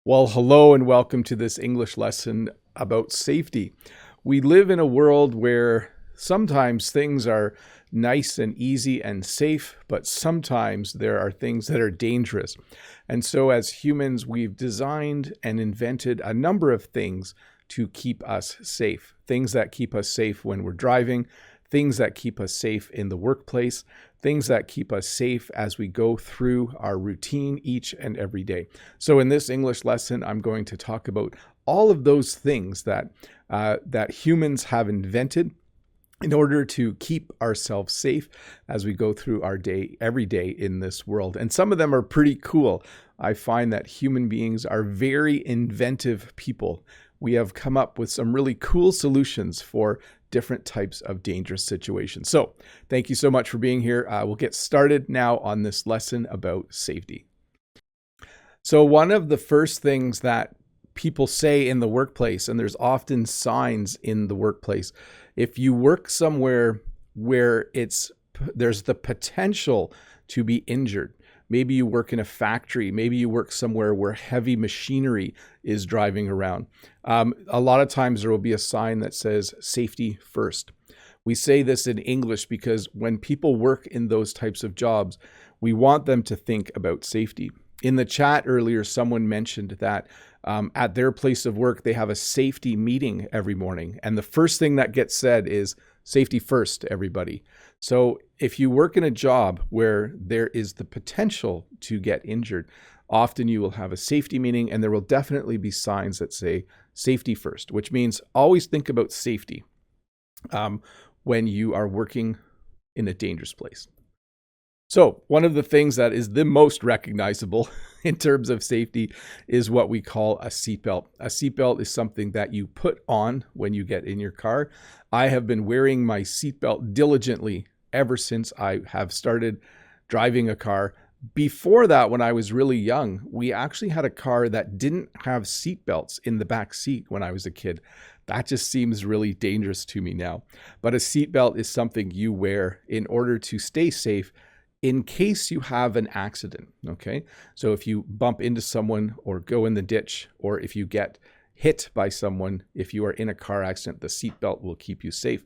Well, hello and welcome to this English lesson about safety. We live in a world where sometimes things are nice and easy and safe, but sometimes there are things that are dangerous. And so as humans, we've designed and invented a number of things to keep us safe. Things that keep us safe when we're driving, things that keep us safe in the workplace, things that keep us safe as we go through our routine each and every day. So in this English lesson, I'm going to talk about all of those things that humans have invented in order to keep ourselves safe as we go through our day, every day in this world. And some of them are pretty cool. I find that human beings are very inventive people. We have come up with some really cool solutions for different types of dangerous situations. So thank you so much for being here. We'll get started now on this lesson about safety. So one of the first things that people say in the workplace, and there's often signs in the workplace, if you work somewhere where there's the potential to be injured, maybe you work in a factory, maybe you work somewhere where heavy machinery is driving around. A lot of times there will be a sign that says safety first. We say this in English because when people work in those types of jobs, we want them to think about safety. In the chat earlier, someone mentioned that at their place of work, they have a safety meeting every morning. And the first thing that gets said is safety first, everybody. So if you work in a job where there is the potential to get injured, often you will have a safety meeting and there will definitely be signs that say safety first, which means always think about safety when you are working in a dangerous place. So one of the things that is the most recognizable in terms of safety is what we call a seatbelt. A seatbelt is something that you put on when you get in your car. I have been wearing my seatbelt diligently ever since I have started driving a car. Before that, when I was really young, we actually had a car that didn't have seatbelts in the back seat when I was a kid. That just seems really dangerous to me now. But a seatbelt is something you wear in order to stay safe in case you have an accident, okay? So if you bump into someone or go in the ditch, or if you get hit by someone, if you are in a car accident, the seatbelt will keep you safe.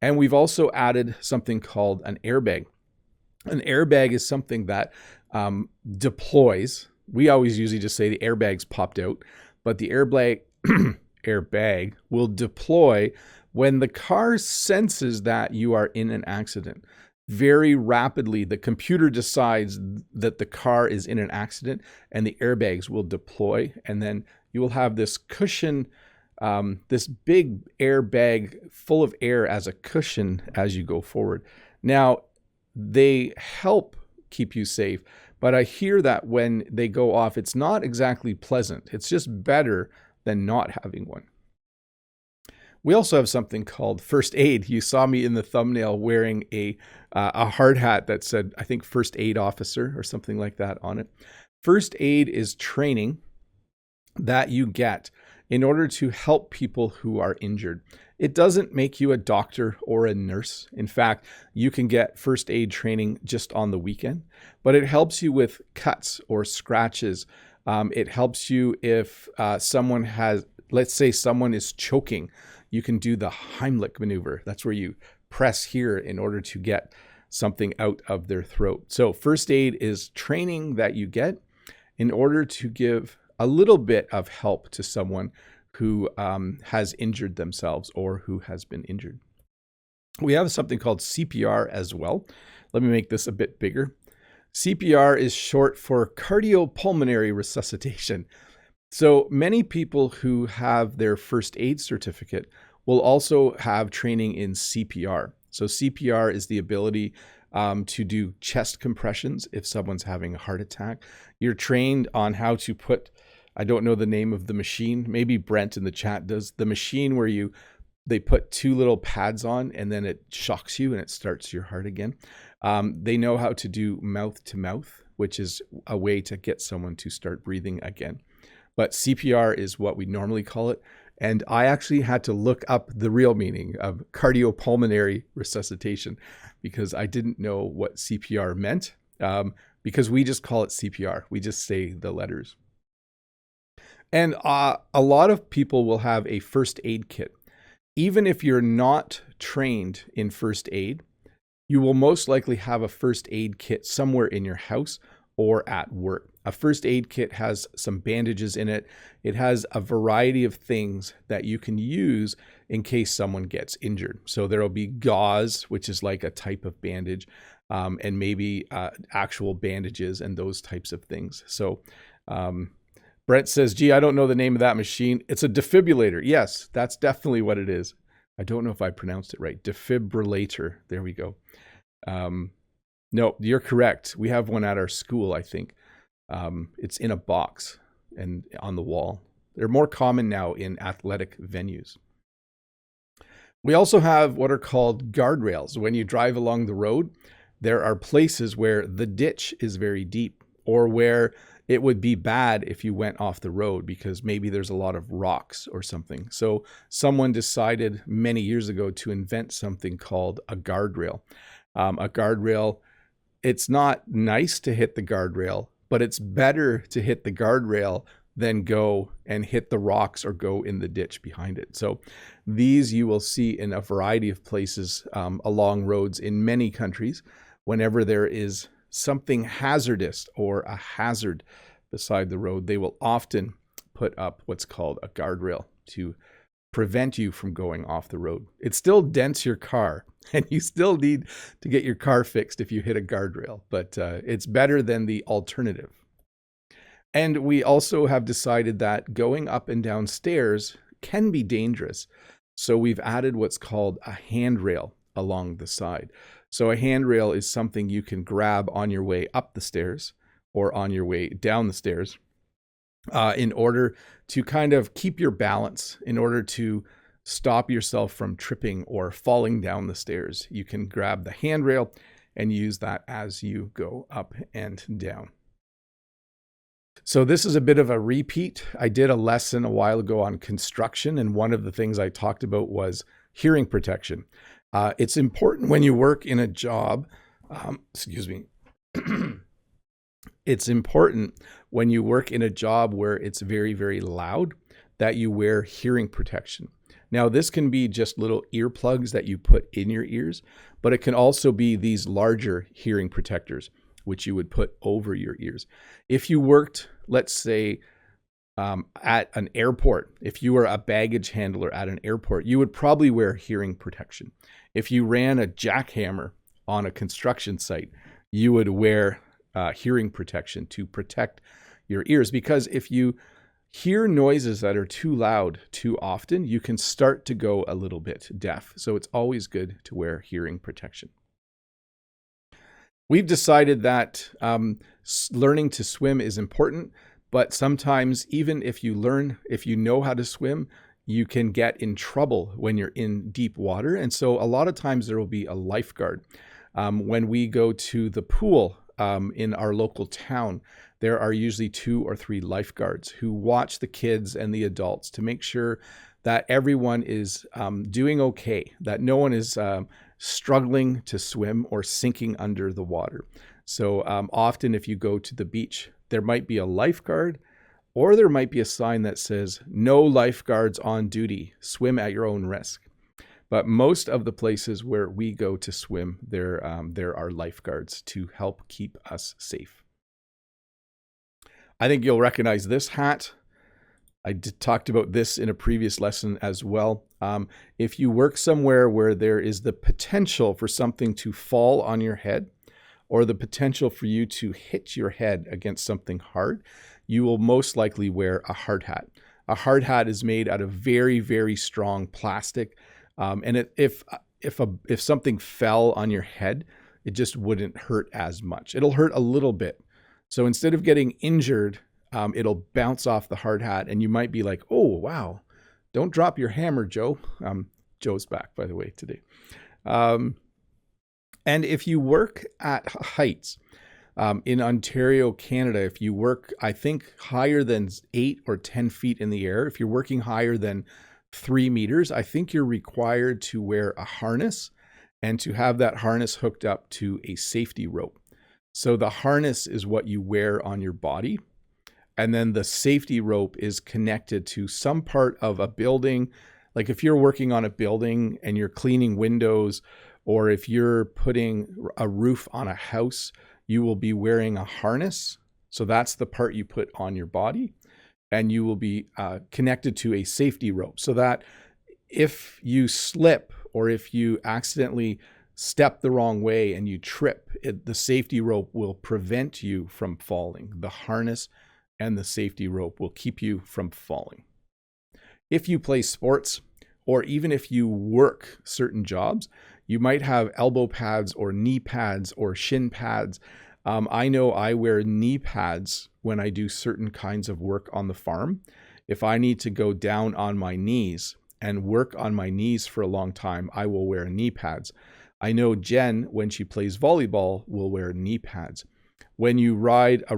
And we've also added something called an airbag. An airbag is something that deploys. We always usually just say the airbag's popped out, but the airbag will deploy when the car senses that you are in an accident. Very rapidly, the computer decides that the car is in an accident and the airbags will deploy. And then you will have this cushion, this big airbag full of air as a cushion as you go forward. Now, they help keep you safe, but I hear that when they go off, it's not exactly pleasant. It's just better than not having one. We also have something called first aid. You saw me in the thumbnail wearing a hard hat that said, I think, first aid officer or something like that on it. First aid is training that you get in order to help people who are injured. It doesn't make you a doctor or a nurse. In fact, you can get first aid training just on the weekend, but it helps you with cuts or scratches. It helps you if someone has, let's say someone is choking. You can do the Heimlich maneuver. That's where you press here in order to get something out of their throat. So first aid is training that you get in order to give a little bit of help to someone who has injured themselves or who has been injured. We have something called CPR as well. Let me make this a bit bigger. CPR is short for cardiopulmonary resuscitation. So many people who have their first aid certificate will also have training in CPR. So CPR is the ability to do chest compressions if someone's having a heart attack. You're trained on how to put, I don't know the name of the machine, maybe Brent in the chat does, the machine where they put two little pads on and then it shocks you and it starts your heart again. They know how to do mouth to mouth, which is a way to get someone to start breathing again. But CPR is what we normally call it. And I actually had to look up the real meaning of cardiopulmonary resuscitation because I didn't know what CPR meant because we just call it CPR. We just say the letters. And a lot of people will have a first aid kit. Even if you're not trained in first aid, you will most likely have a first aid kit somewhere in your house or at work. A first aid kit has some bandages in it. It has a variety of things that you can use in case someone gets injured. So there will be gauze, which is like a type of bandage, and maybe actual bandages and those types of things. So Brent says, gee, I don't know the name of that machine. It's a defibrillator. Yes, that's definitely what it is. I don't know if I pronounced it right. Defibrillator. There we go. No, you're correct. We have one at our school, I think. It's in a box and on the wall. They're more common now in athletic venues. We also have what are called guardrails. When you drive along the road, there are places where the ditch is very deep, or where it would be bad if you went off the road because maybe there's a lot of rocks or something. So someone decided many years ago to invent something called a guardrail. A guardrail, it's not nice to hit the guardrail, but it's better to hit the guardrail than go and hit the rocks or go in the ditch behind it. So these you will see in a variety of places along roads in many countries. Whenever there is something hazardous or a hazard beside the road, they will often put up what's called a guardrail to prevent you from going off the road. It still dents your car, and you still need to get your car fixed if you hit a guardrail, but it's better than the alternative. And we also have decided that going up and down stairs can be dangerous. So we've added what's called a handrail along the side. So a handrail is something you can grab on your way up the stairs or on your way down the stairs in order to kind of keep your balance, in order to stop yourself from tripping or falling down the stairs. You can grab the handrail and use that as you go up and down. So this is a bit of a repeat. I did a lesson a while ago on construction, and one of the things I talked about was hearing protection. It's important when you work in a job, it's important when you work in a job where it's very, very loud that you wear hearing protection. Now, this can be just little earplugs that you put in your ears, but it can also be these larger hearing protectors, which you would put over your ears. If you worked, let's say, at an airport, if you were a baggage handler at an airport, you would probably wear hearing protection. If you ran a jackhammer on a construction site, you would wear hearing protection to protect your ears, because if you hear noises that are too loud too often, you can start to go a little bit deaf. So it's always good to wear hearing protection. We've decided that learning to swim is important, but sometimes even if you know how to swim, you can get in trouble when you're in deep water. And so a lot of times there will be a lifeguard. When we go to the pool in our local town, there are usually 2 or 3 lifeguards who watch the kids and the adults to make sure that everyone is doing okay, that no one is struggling to swim or sinking under the water. So often if you go to the beach, there might be a lifeguard, or there might be a sign that says, "No lifeguards on duty, swim at your own risk." But most of the places where we go to swim, there are lifeguards to help keep us safe. I think you'll recognize this hat. I talked about this in a previous lesson as well. If you work somewhere where there is the potential for something to fall on your head, or the potential for you to hit your head against something hard, you will most likely wear a hard hat. A hard hat is made out of very, very strong plastic. And if something fell on your head, it just wouldn't hurt as much. It'll hurt a little bit. So instead of getting injured, it'll bounce off the hard hat, and you might be like, "Oh, wow, don't drop your hammer, Joe." Joe's back, by the way, today. And if you work at heights, in Ontario, Canada, if you work, I think, higher than 8 or 10 feet in the air, if you're working higher than 3 meters, I think you're required to wear a harness and to have that harness hooked up to a safety rope. So the harness is what you wear on your body. And then the safety rope is connected to some part of a building. Like if you're working on a building and you're cleaning windows, or if you're putting a roof on a house, you will be wearing a harness. So that's the part you put on your body, and you will be connected to a safety rope so that if you slip or if you accidentally step the wrong way and you trip, the safety rope will prevent you from falling. The harness and the safety rope will keep you from falling. If you play sports, or even if you work certain jobs, you might have elbow pads or knee pads or shin pads. I know I wear knee pads when I do certain kinds of work on the farm. If I need to go down on my knees and work on my knees for a long time, I will wear knee pads. I know Jen, when she plays volleyball, will wear knee pads. When you ride a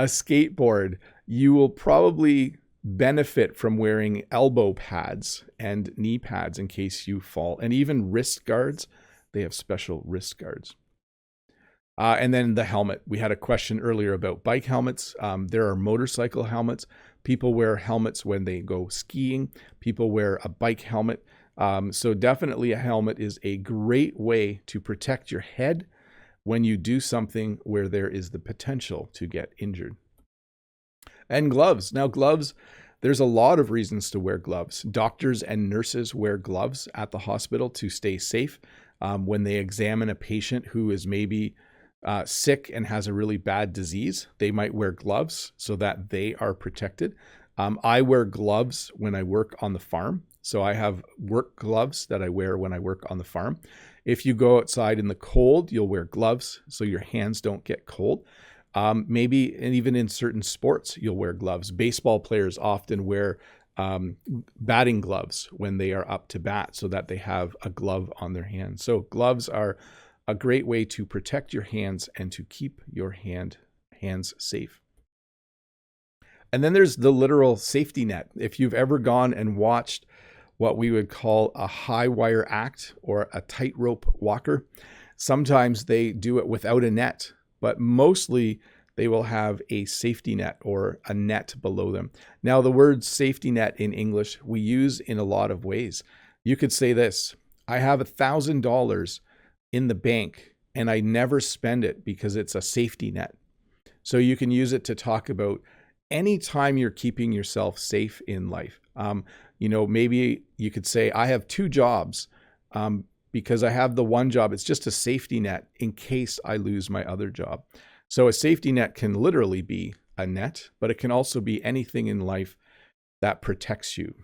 skateboard, you will probably benefit from wearing elbow pads and knee pads in case you fall, and even wrist guards. They have special wrist guards. And then the helmet. We had a question earlier about bike helmets. There are motorcycle helmets. People wear helmets when they go skiing. People wear a bike helmet. So definitely a helmet is a great way to protect your head when you do something where there is the potential to get injured. And gloves. Now gloves, there's a lot of reasons to wear gloves. Doctors and nurses wear gloves at the hospital to stay safe. When they examine a patient who is maybe sick and has a really bad disease, they might wear gloves so that they are protected. I wear gloves when I work on the farm. So I have work gloves that I wear when I work on the farm. If you go outside in the cold, you'll wear gloves so your hands don't get cold. Maybe, and even in certain sports, you'll wear gloves. Baseball players often wear batting gloves when they are up to bat so that they have a glove on their hand. So gloves are a great way to protect your hands and to keep your hands safe. And then there's the literal safety net. If you've ever gone and watched what we would call a high wire act or a tightrope walker, sometimes they do it without a net, but mostly they will have a safety net or a net below them. Now, the word safety net in English we use in a lot of ways. You could say this: I have $1,000 in the bank and I never spend it because it's a safety net. So you can use it to talk about any time you're keeping yourself safe in life. Maybe you could say, I have 2 jobs because I have the one job. It's just a safety net in case I lose my other job. So a safety net can literally be a net, but it can also be anything in life that protects you.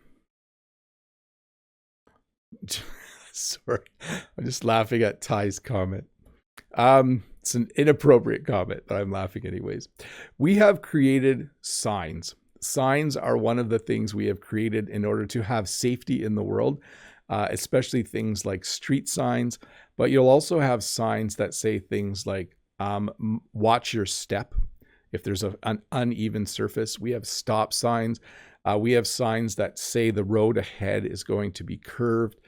Sorry, I'm just laughing at Ty's comment. It's an inappropriate comment, but I'm laughing anyways. We have created signs. Signs are one of the things we have created in order to have safety in the world, especially things like street signs. But you'll also have signs that say things like, watch your step. If there's an uneven surface, we have stop signs. We have signs that say the road ahead is going to be curved.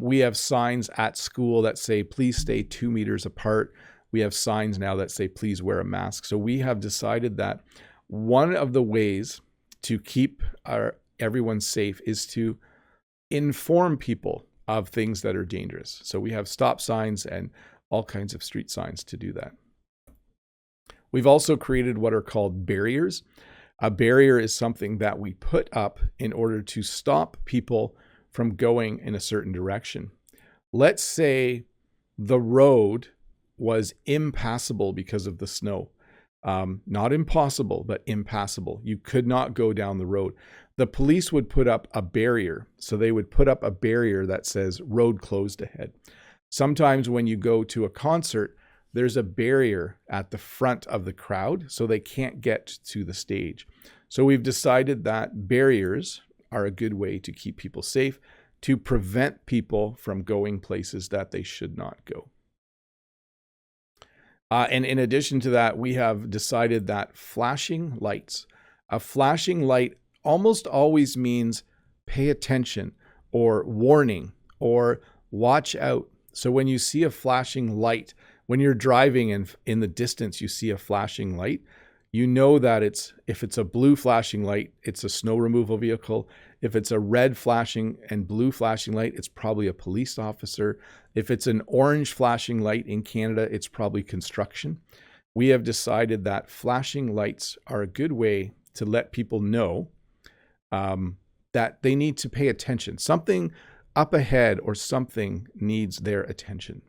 We have signs at school that say, please stay 2 meters apart. We have signs now that say, please wear a mask. So we have decided that one of the ways to keep everyone safe is to inform people of things that are dangerous. So we have stop signs and all kinds of street signs to do that. We've also created what are called barriers. A barrier is something that we put up in order to stop people from going in a certain direction. Let's say the road was impassable because of the snow. Not impossible, but impassable. You could not go down the road. The police would put up a barrier. So they would put up a barrier that says road closed ahead. Sometimes when you go to a concert, there's a barrier at the front of the crowd, so they can't get to the stage. So we've decided that barriers are a good way to keep people safe, to prevent people from going places that they should not go. And in addition to that, we have decided that flashing lights, a flashing light almost always means pay attention or warning or watch out. So when you see a flashing light, When you're driving and in the distance you see a flashing light, you know that if it's a blue flashing light, it's a snow removal vehicle. If it's a red flashing and blue flashing light, it's probably a police officer. If it's an orange flashing light in Canada, it's probably construction. We have decided that flashing lights are a good way to let people know that they need to pay attention. Something up ahead or something needs their attention.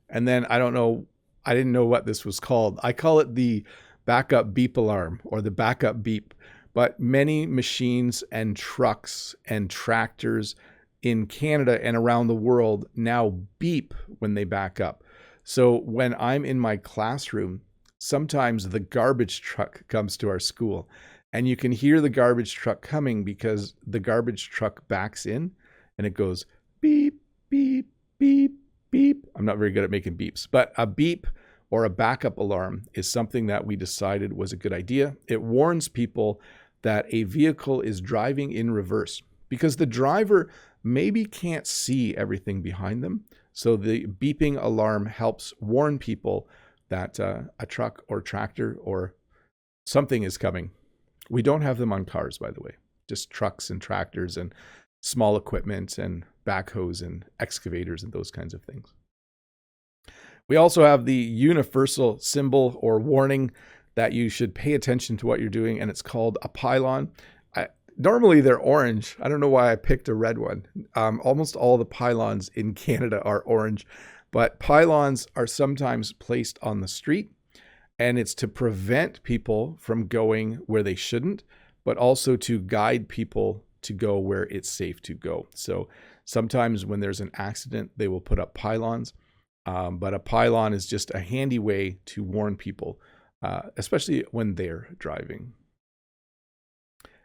And then I didn't know what this was called. I call it the backup beep alarm or the backup beep. But many machines and trucks and tractors in Canada and around the world now beep when they back up. So when I'm in my classroom, sometimes the garbage truck comes to our school and you can hear the garbage truck coming because the garbage truck backs in and it goes beep, beep, beep, beep. I'm not very good at making beeps, but a beep or a backup alarm is something that we decided was a good idea. It warns people that a vehicle is driving in reverse because the driver maybe can't see everything behind them. So the beeping alarm helps warn people that a truck or tractor or something is coming. We don't have them on cars, by the way, just trucks and tractors and small equipment and backhoes and excavators and those kinds of things. We also have the universal symbol or warning that you should pay attention to what you're doing, and it's called a pylon. Normally they're orange. I don't know why I picked a red one. Almost all the pylons in Canada are orange, but pylons are sometimes placed on the street, and it's to prevent people from going where they shouldn't, but also to guide people to go where it's safe to go. So sometimes when there's an accident, they will put up pylons, but a pylon is just a handy way to warn people, especially when they're driving.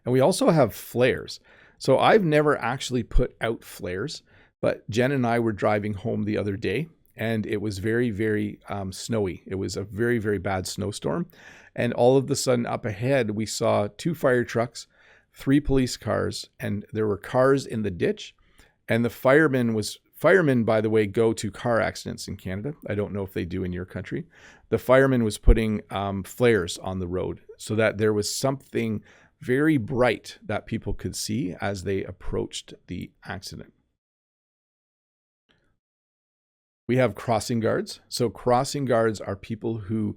And we also have flares. So I've never actually put out flares, but Jen and I were driving home the other day and it was very, very snowy. It was a very, very bad snowstorm. And all of a sudden up ahead, we saw 2 fire trucks, 3 police cars, and there were cars in the ditch. And the firemen, by the way, go to car accidents in Canada. I don't know if they do in your country. The fireman was putting flares on the road so that there was something very bright that people could see as they approached the accident. We have crossing guards. So crossing guards are people who,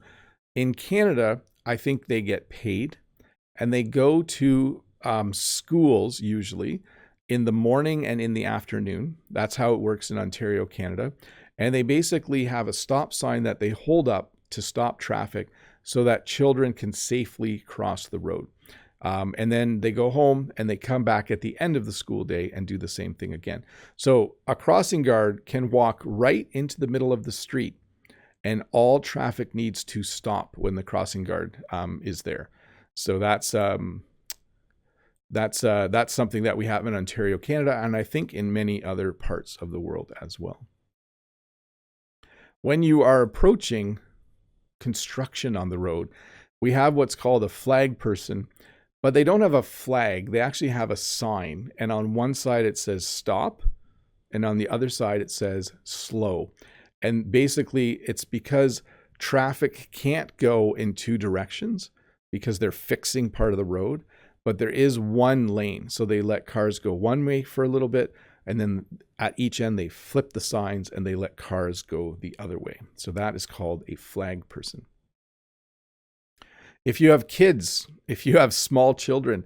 in Canada, I think they get paid and they go to schools usually in the morning and in the afternoon. That's how it works in Ontario, Canada. And they basically have a stop sign that they hold up to stop traffic so that children can safely cross the road. And then they go home and they come back at the end of the school day and do the same thing again. So a crossing guard can walk right into the middle of the street and all traffic needs to stop when the crossing guard is there. So that's something that we have in Ontario, Canada, and I think in many other parts of the world as well. When you are approaching construction on the road, we have what's called a flag person. But they don't have a flag. They actually have a sign. And on one side it says stop. And on the other side it says slow. And basically it's because traffic can't go in 2 directions because they're fixing part of the road. But there is one lane. So they let cars go one way for a little bit. And then at each end they flip the signs and they let cars go the other way. So that is called a flag person. If you have kids, if you have small children,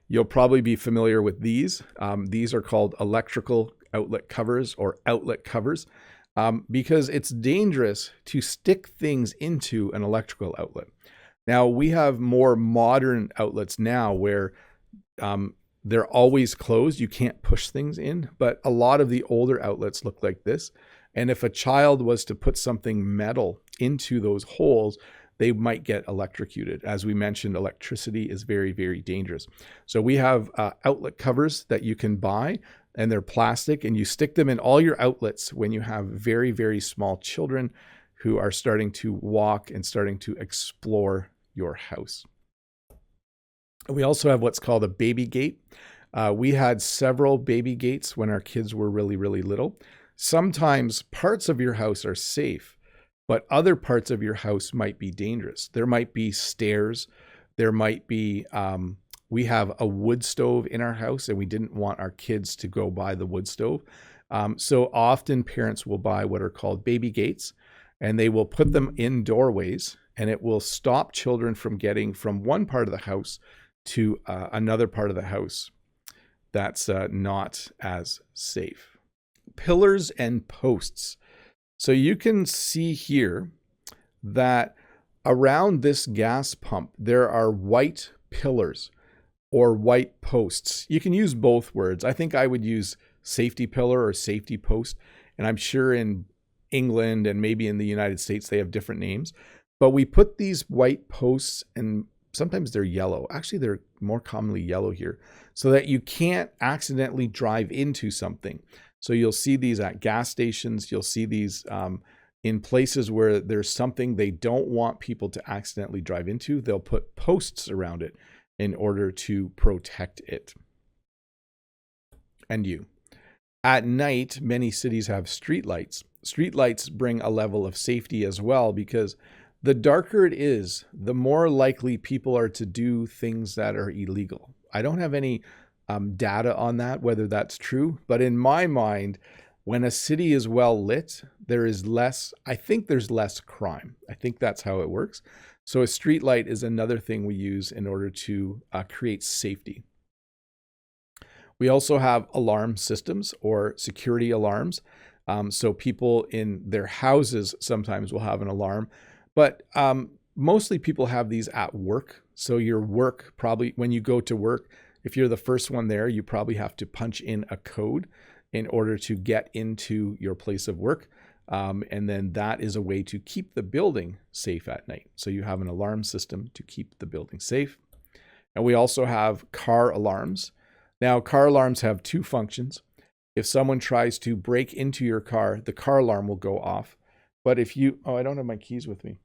you'll probably be familiar with these. These are called electrical outlet covers or outlet covers because it's dangerous to stick things into an electrical outlet. Now, we have more modern outlets now where they're always closed. You can't push things in, but a lot of the older outlets look like this. And if a child was to put something metal into those holes, they might get electrocuted. As we mentioned, electricity is very, very dangerous. So we have outlet covers that you can buy, and they're plastic, and you stick them in all your outlets when you have very, very small children who are starting to walk and starting to explore your house. We also have what's called a baby gate. We had several baby gates when our kids were really, really little. Sometimes parts of your house are safe, but other parts of your house might be dangerous. There might be stairs. There might be, we have a wood stove in our house and we didn't want our kids to go by the wood stove. So often parents will buy what are called baby gates, and they will put them in doorways, and it will stop children from getting from one part of the house to another part of the house that's not as safe. Pillars and posts. So you can see here that around this gas pump, there are white pillars or white posts. You can use both words. I think I would use safety pillar or safety post. And I'm sure in England and maybe in the United States, they have different names. But we put these white posts, and sometimes they're yellow. Actually, they're more commonly yellow here, so that you can't accidentally drive into something. So you'll see these at gas stations. You'll see these in places where there's something they don't want people to accidentally drive into. They'll put posts around it in order to protect it and you. At night, many cities have streetlights. Streetlights bring a level of safety as well, because the darker it is, the more likely people are to do things that are illegal. I don't have any data on that, whether that's true, but in my mind, when a city is well lit, I think there's less crime. I think that's how it works. So a street light is another thing we use in order to create safety. We also have alarm systems or security alarms. So people in their houses sometimes will have an alarm, but mostly people have these at work. So your work, probably when you go to work, if you're the first one there, you probably have to punch in a code in order to get into your place of work. And then that is a way to keep the building safe at night. So you have an alarm system to keep the building safe. And we also have car alarms. Now, car alarms have two functions. If someone tries to break into your car, the car alarm will go off. But if you, I don't have my keys with me.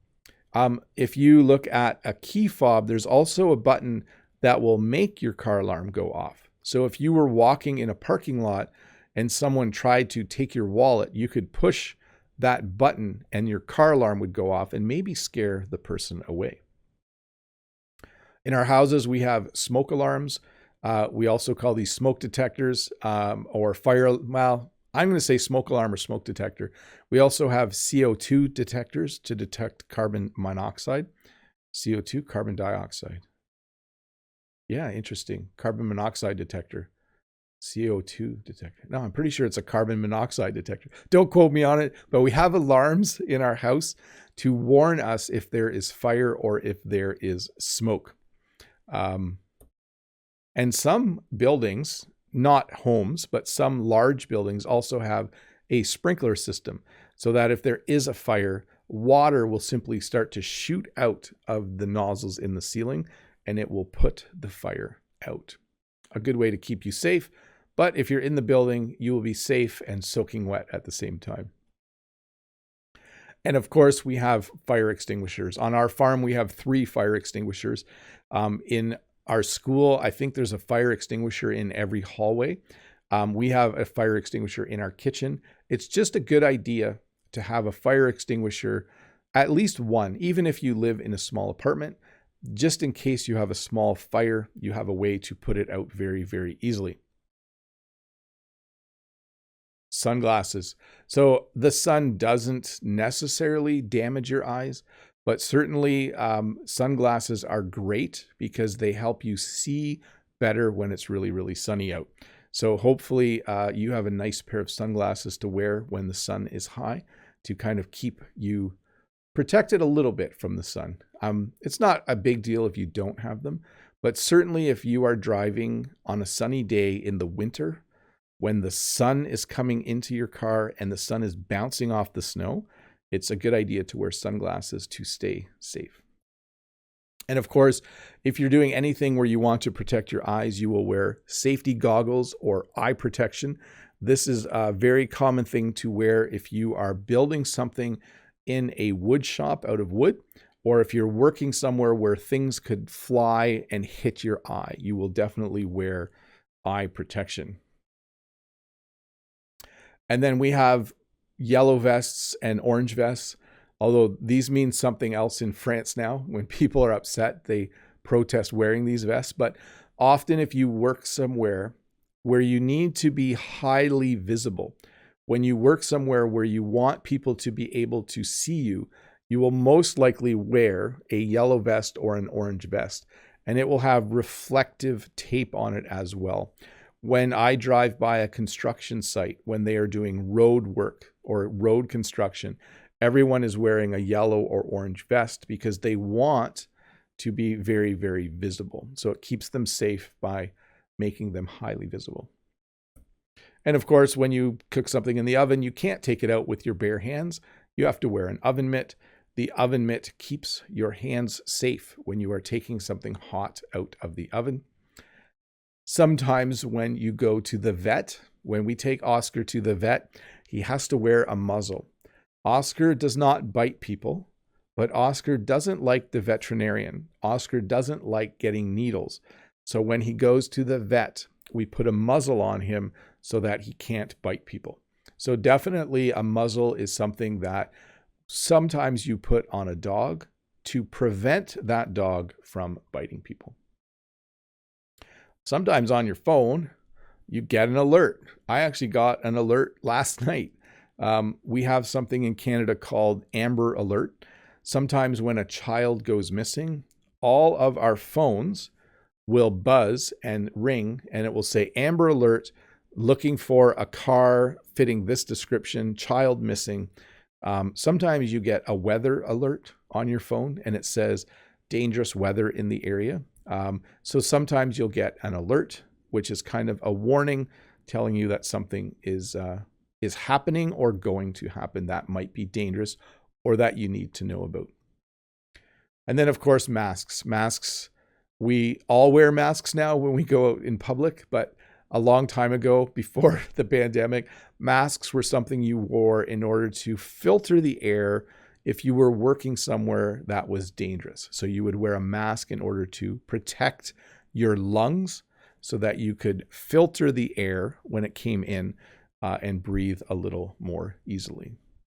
If you look at a key fob, there's also a button that will make your car alarm go off. So if you were walking in a parking lot and someone tried to take your wallet, you could push that button and your car alarm would go off and maybe scare the person away. In our houses, we have smoke alarms. We also call these smoke detectors or fire. Well, I'm going to say smoke alarm or smoke detector. We also have CO2 detectors to detect carbon monoxide. CO2, carbon dioxide. Yeah, interesting. Carbon monoxide detector. CO2 detector. No, I'm pretty sure it's a carbon monoxide detector. Don't quote me on it, but we have alarms in our house to warn us if there is fire or if there is smoke. And some buildings, not homes, but some large buildings also have a sprinkler system so that if there is a fire, water will simply start to shoot out of the nozzles in the ceiling and it will put the fire out. A good way to keep you safe. But if you're in the building, you will be safe and soaking wet at the same time. And of course, we have fire extinguishers. On our farm, we have 3 fire extinguishers. In our school, I think there's a fire extinguisher in every hallway. We have a fire extinguisher in our kitchen. It's just a good idea to have a fire extinguisher, at least one, even if you live in a small apartment. Just in case you have a small fire, you have a way to put it out very, very easily. Sunglasses. So the sun doesn't necessarily damage your eyes, but certainly sunglasses are great because they help you see better when it's really, really sunny out. So hopefully you have a nice pair of sunglasses to wear when the sun is high to kind of keep you protected a little bit from the sun. It's not a big deal if you don't have them, but certainly if you are driving on a sunny day in the winter, when the sun is coming into your car and the sun is bouncing off the snow, it's a good idea to wear sunglasses to stay safe. And of course, if you're doing anything where you want to protect your eyes, you will wear safety goggles or eye protection. This is a very common thing to wear if you are building something in a wood shop out of wood, or if you're working somewhere where things could fly and hit your eye. You will definitely wear eye protection. And then we have yellow vests and orange vests, although these mean something else in France now. When people are upset, they protest wearing these vests. But often if you work somewhere where you need to be highly visible, when you work somewhere where you want people to be able to see you, you will most likely wear a yellow vest or an orange vest, and it will have reflective tape on it as well. When I drive by a construction site, when they are doing road work or road construction, everyone is wearing a yellow or orange vest because they want to be very, very visible. So it keeps them safe by making them highly visible. And of course, when you cook something in the oven, you can't take it out with your bare hands. You have to wear an oven mitt. The oven mitt keeps your hands safe when you are taking something hot out of the oven. Sometimes when you go to the vet, when we take Oscar to the vet, he has to wear a muzzle. Oscar does not bite people, but Oscar doesn't like the veterinarian. Oscar doesn't like getting needles. So when he goes to the vet, we put a muzzle on him so that he can't bite people. So definitely a muzzle is something that sometimes you put on a dog to prevent that dog from biting people. Sometimes on your phone, you get an alert. I actually got an alert last night. We have something in Canada called Amber Alert. Sometimes when a child goes missing, all of our phones will buzz and ring, and it will say Amber Alert, looking for a car fitting this description, child missing. Sometimes you get a weather alert on your phone and it says dangerous weather in the area. So sometimes you'll get an alert, which is kind of a warning telling you that something is happening or going to happen that might be dangerous or that you need to know about. And then of course, masks. We all wear masks now when we go out in public, but a long time ago, before the pandemic, masks were something you wore in order to filter the air if you were working somewhere that was dangerous. So you would wear a mask in order to protect your lungs so that you could filter the air when it came in and breathe a little more easily.